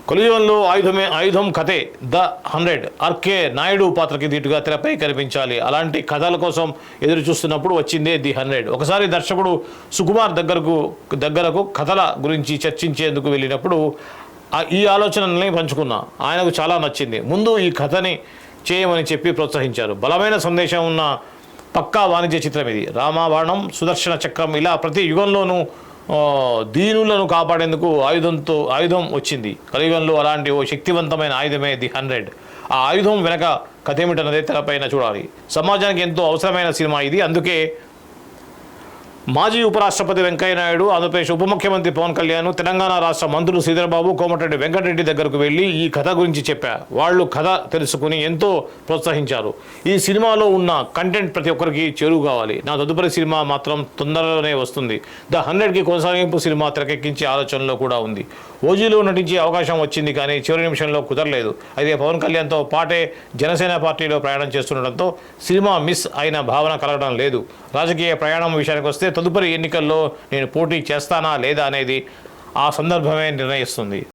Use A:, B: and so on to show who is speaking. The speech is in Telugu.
A: కలియుగంలో ఆయుధం కథే ద 100 ఆర్కే నాయుడు పాత్రకి దీటుగా తెరపై కనిపించాలి. అలాంటి కథల కోసం ఎదురు చూస్తున్నప్పుడు వచ్చిందే ది 100. ఒకసారి దర్శకుడు సుకుమార్ దగ్గరకు కథల గురించి చర్చించేందుకు వెళ్ళినప్పుడు ఈ ఆలోచనల్ని పంచుకున్నా. ఆయనకు చాలా నచ్చింది. ముందు ఈ కథని చేయమని చెప్పి ప్రోత్సహించారు. బలమైన సందేశం ఉన్న పక్కా వాణిజ్య చిత్రం ఇది. రామబాణం, సుదర్శన చక్రం ఇలా ప్రతి యుగంలోనూ దీనులను కాపాడేందుకు ఆయుధం వచ్చింది. కలియుగంలో అలాంటి ఓ శక్తివంతమైన ఆయుధమే ది 100. ఆ ఆయుధం వెనక కథ ఏమిటన్నదే తెరపైన చూడాలి. సమాజానికి ఎంతో అవసరమైన సినిమా ఇది. అందుకే మాజీ ఉపరాష్ట్రపతి వెంకయ్యనాయుడు, ఆంధ్రప్రదేశ్ ఉప ముఖ్యమంత్రి పవన్ కళ్యాణ్, తెలంగాణ రాష్ట్ర మంత్రులు శ్రీధర్బాబు, కోమటిరెడ్డి వెంకటరెడ్డి దగ్గరకు వెళ్ళి ఈ కథ గురించి చెప్పా. వాళ్ళు కథ తెలుసుకుని ఎంతో ప్రోత్సహించారు. ఈ సినిమాలో ఉన్న కంటెంట్ ప్రతి ఒక్కరికి చేరువు కావాలి. నా తదుపరి సినిమా మాత్రం తొందరలోనే వస్తుంది. ద 100కి కొనసాగింపు సినిమా తెరకెక్కించే ఆలోచనలో కూడా ఉంది. ఓజీలో నటించే అవకాశం వచ్చింది, కానీ చివరి నిమిషంలో కుదరలేదు. అయితే పవన్ కళ్యాణ్తో పాటే జనసేన పార్టీలో ప్రయాణం చేస్తుండటంతో సినిమా మిస్ అయిన భావన కలగడం లేదు. రాజకీయ ప్రయాణం విషయానికి వస్తే తదుపరి ఎన్నికల్లో నేను పోటీ చేస్తానా లేదా అనేది ఆ సందర్భమే నిర్ణయిస్తుంది.